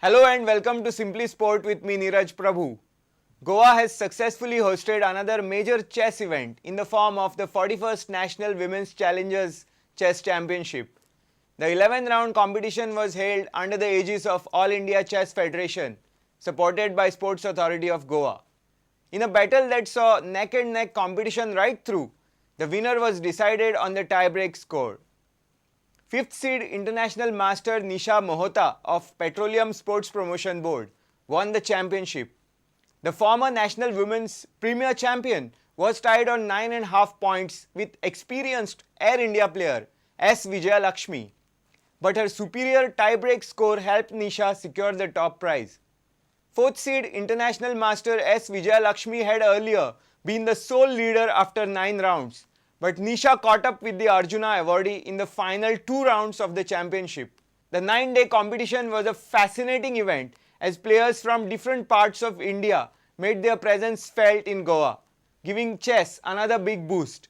Hello and welcome to Simply Sport with me Neeraj Prabhu. Goa has successfully hosted another major chess event in the form of the 41st National Women's Challengers Chess Championship. The 11th round competition was held under the aegis of All India Chess Federation, supported by Sports Authority of Goa. In a battle that saw neck-and-neck competition right through, the winner was decided on the tie-break score. 5th seed international master Nisha Mohota of Petroleum Sports Promotion Board won the championship. The former national women's premier champion was tied on 9.5 points with experienced Air India player S. Vijayalakshmi. But her superior tie-break score helped Nisha secure the top prize. 4th seed international master S. Vijayalakshmi had earlier been the sole leader after 9 rounds. But Nisha caught up with the Arjuna awardee in the final 2 rounds of the championship. The 9-day competition was a fascinating event as players from different parts of India made their presence felt in Goa, giving chess another big boost.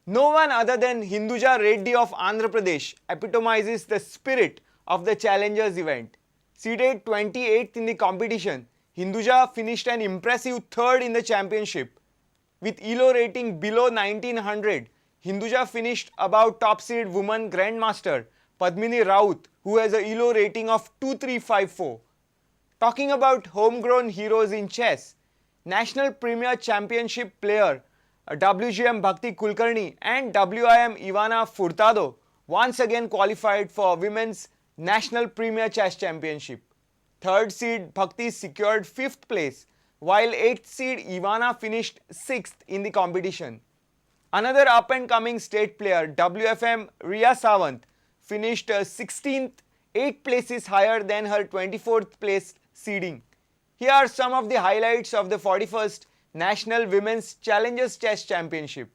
No one other than Hinduja Reddy of Andhra Pradesh epitomizes the spirit of the Challengers event. Seeded 28th in the competition, Hinduja finished an impressive 3rd in the championship. With ELO rating below 1900, Hinduja finished above top seed woman grandmaster Padmini Raut, who has a ELO rating of 2354. Talking about homegrown heroes in chess, National Premier Championship player WGM Bhakti Kulkarni and WIM Ivana Furtado once again qualified for Women's National Premier Chess Championship. 3rd seed Bhakti secured 5th place, while 8th seed Ivana finished 6th in the competition. Another up-and-coming state player, WFM Riya Sawant, finished 16th, 8 places higher than her 24th place seeding. Here are some of the highlights of the 41st National Women's Challengers Chess Championship.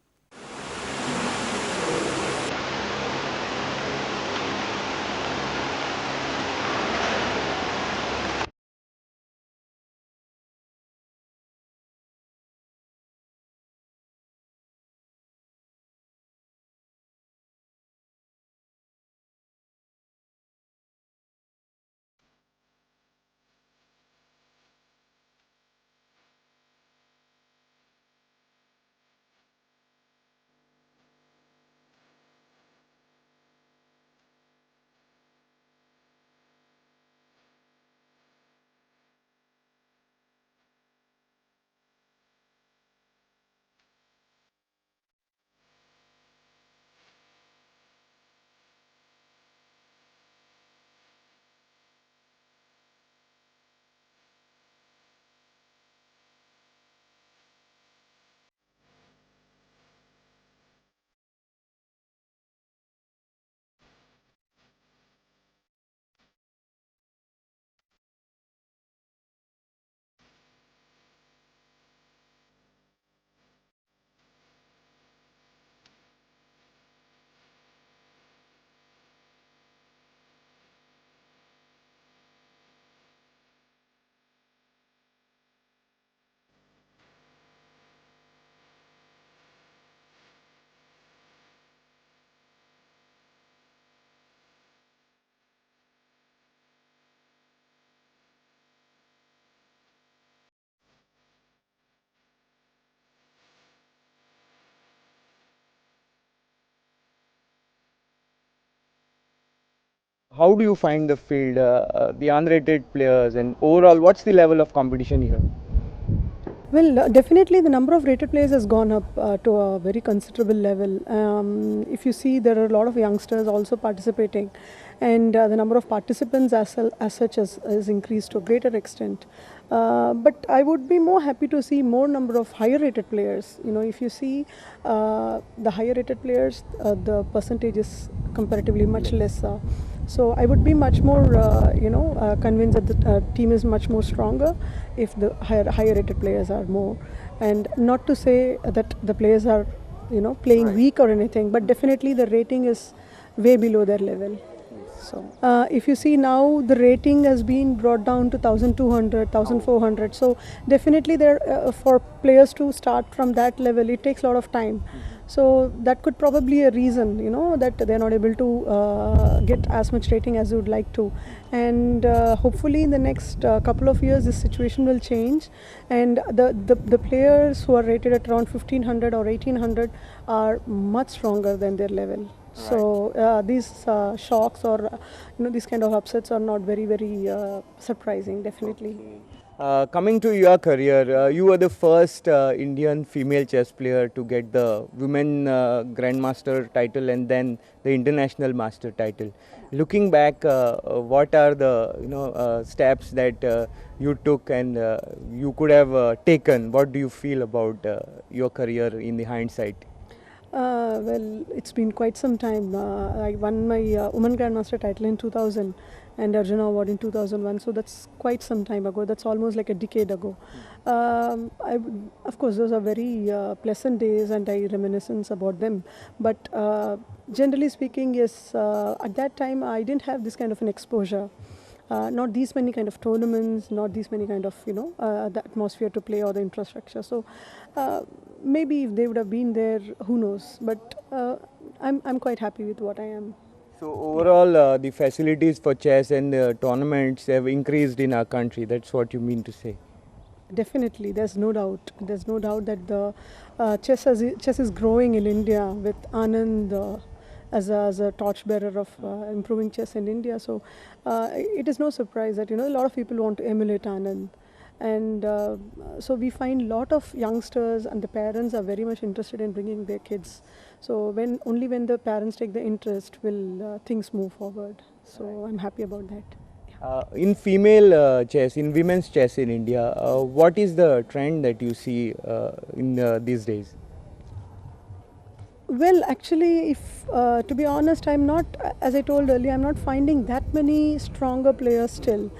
How do you find the field, the unrated players, and overall, what's the level of competition here? Well, definitely the number of rated players has gone up to a very considerable level. If you see, there are a lot of youngsters also participating, and the number of participants as such has increased to a greater extent. But I would be more happy to see more number of higher rated players. You know, if you see the higher rated players, the percentage is comparatively much lesser. So I would be much more, convinced that the team is much more stronger if the higher rated players are more. And not to say that the players are, playing weak or anything, but definitely the rating is way below their level. So if you see now, the rating has been brought down to 1200, 1400. So definitely there for players to start from that level, it takes a lot of time. So that could probably a reason, that they're not able to get as much rating as they would like to. And hopefully in the next couple of years this situation will change, and the players who are rated at around 1500 or 1800 are much stronger than their level. So these shocks or these kind of upsets are not very surprising, definitely. Coming to your career, you were the first Indian female chess player to get the women grandmaster title and then the international master title. Looking back, what are the steps that you took and you could have taken? What do you feel about your career in the hindsight? Well, it's been quite some time. I won my Women Grandmaster title in 2000 and Arjuna Award in 2001, so that's quite some time ago. That's almost like a decade ago. Of course, those are very pleasant days and I reminiscence about them. But generally speaking, yes, at that time I didn't have this kind of an exposure. Not these many kind of tournaments, not these many kind of the atmosphere to play or the infrastructure. So maybe if they would have been there, who knows? But I'm quite happy with what I am. So overall, the facilities for chess and tournaments have increased in our country. That's what you mean to say. Definitely, there's no doubt. There's no doubt that the chess is growing in India with Anand as a torchbearer of improving chess in India. So it is no surprise that a lot of people want to emulate Anand, and so we find a lot of youngsters and the parents are very much interested in bringing their kids. So only when the parents take the interest will things move forward. So I'm happy about that. In female chess, in women's chess in India, what is the trend that you see in these days? Well, actually, if to be honest, I'm not, as I told earlier, I'm not finding that many stronger players still.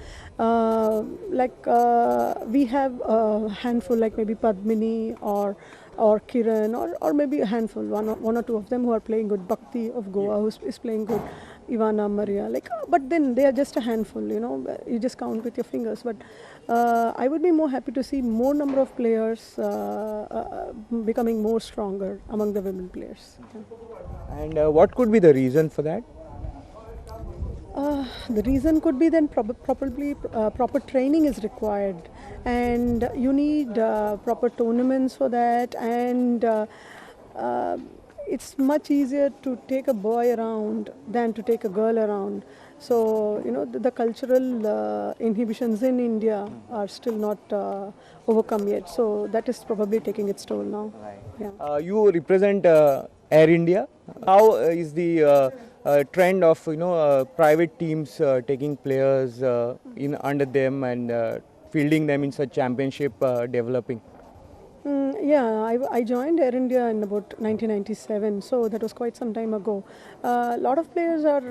We have a handful, like maybe Padmini or Kiran, or maybe a handful, one or two of them who are playing good. Bhakti of Goa, who is playing good. Ivana Maria, but then they are just a handful. You just count with your fingers. But I would be more happy to see more number of players becoming more stronger among the women players. Yeah. And what could be the reason for that? The reason could be then probably proper training is required, and you need proper tournaments for that, and it's much easier to take a boy around than to take a girl around. So the cultural inhibitions in India are still not overcome yet. So that is probably taking its toll now. Right. Yeah. You represent Air India. How is the trend of private teams taking players in under them and fielding them in such championship developing? Yeah, I joined Air India in about 1997, so that was quite some time ago. A lot of players are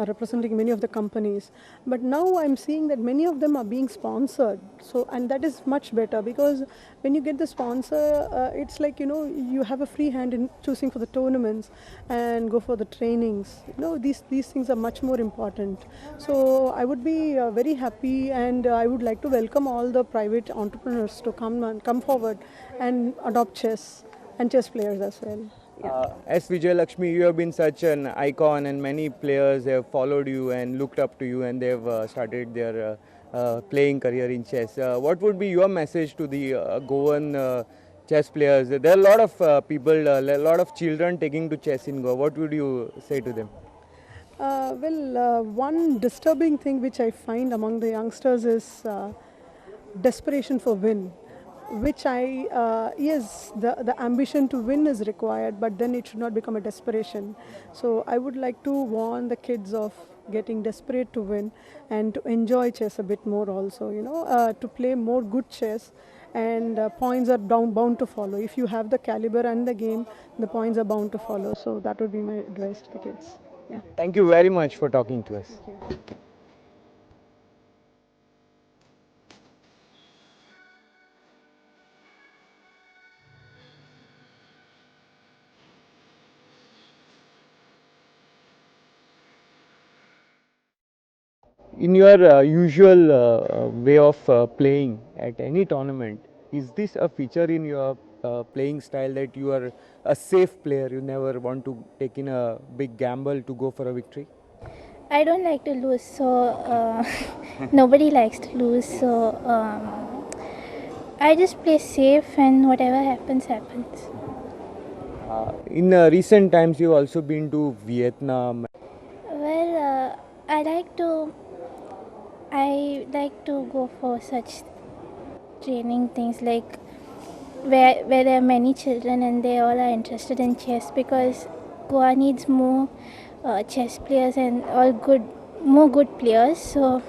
representing many of the companies, but now I'm seeing that many of them are being sponsored. So, and that is much better, because when you get the sponsor, it's like you have a free hand in choosing for the tournaments and go for the trainings. These things are much more important. So I would be very happy, and I would like to welcome all the private entrepreneurs to come forward and adopt chess and chess players as well. Yeah. As Vijay Lakshmi, you have been such an icon, and many players have followed you and looked up to you, and they've started their playing career in chess. What would be your message to the Goan chess players? There are a lot of people, a lot of children taking to chess in Goa. What would you say to them? One disturbing thing which I find among the youngsters is desperation for win, which yes, the ambition to win is required, but then it should not become a desperation. So I would like to warn the kids of getting desperate to win and to enjoy chess a bit more also, to play more good chess, and points are bound to follow. If you have the caliber and the game, the points are bound to follow. So that would be my advice to the kids. Yeah. Thank you very much for talking to us. Thank you. In your usual way of playing at any tournament, is this a feature in your playing style that you are a safe player, you never want to take in a big gamble to go for a victory? I don't like to lose, so nobody likes to lose. So I just play safe, and whatever happens, happens. In recent times, you've also been to Vietnam. Well, I like to go for such training things like where there are many children and they all are interested in chess, because Goa needs more chess players and more good players. So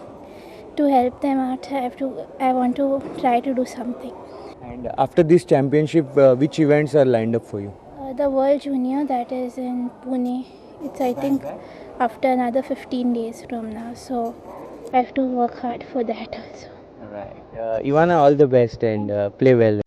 to help them out, I want to try to do something. And after this championship, which events are lined up for you? The World Junior, that is in Pune. It's, I think, after another 15 days from now. So I have to work hard for that also. Right. Ivana, all the best and play well.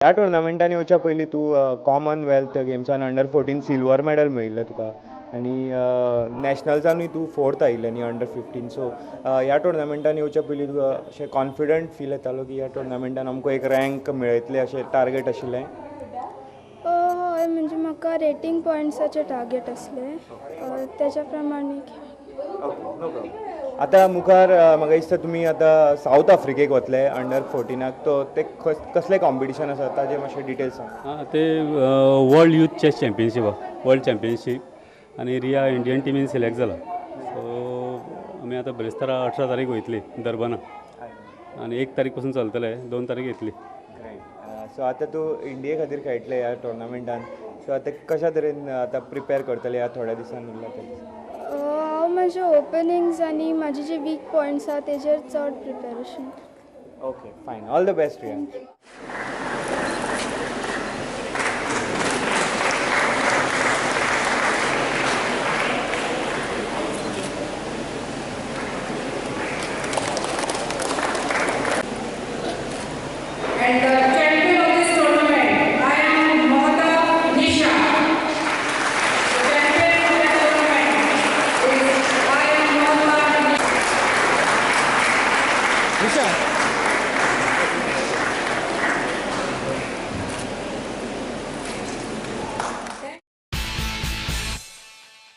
ह्या टुर्नामेंटान येवच्या पयलीं तूं Commonwealth गेम्सान under 14 silver medal मेळिल्लें तुका आनी नॅशनल्सानूय तूं fourth आयिल्लें न्ही अंडर 15. सो ह्या टुर्नामेंटान येवच्या पयलीं तुका अशें कॉन्फिडंट फील येतालो की ह्या टुर्नामेंटान आमकां एक रँक मेळयतलें अशें टार्गेट आशिल्लें? हय, म्हणजे म्हाका रेटींग पॉयंट्साचें टार्गेट आसलें, तेच्या प्रमाणे. No problem. आतां मुखार म्हाका दिसता तुमी आतां सावथ आफ्रिकेक वतले अंडर 14. तो ते कसलें कॉम्पिटिशन आसा ताजें मातशें डिटेल्स सांग. ते world youth chess championship world championship आनी रिया इंडियन टिमीन सिलेक्ट जाला. सो आमी आतां बिरेस्तारा 18 तारीख वयतली दरबाना आनी 1 तारीख पासून चलतले, 2 तारीख येतली. सो आतां तूं इंडिये खातीर खेळटले ह्या टुर्नामेंटान. सो आतां कशा तरेन आतां प्रिपेर करतले ह्या थोड्या दिसान उरल्या ते? हांव म्हजे ओपनिंग्स आनी म्हाजे जे वीक पॉयंट्स आसा तेजेर चड preparation. Okay, fine. All the best Riya. And the champion of this tournament, I am Mohta Nisha. The champion of the tournament is I am Mohta Nisha. Nisha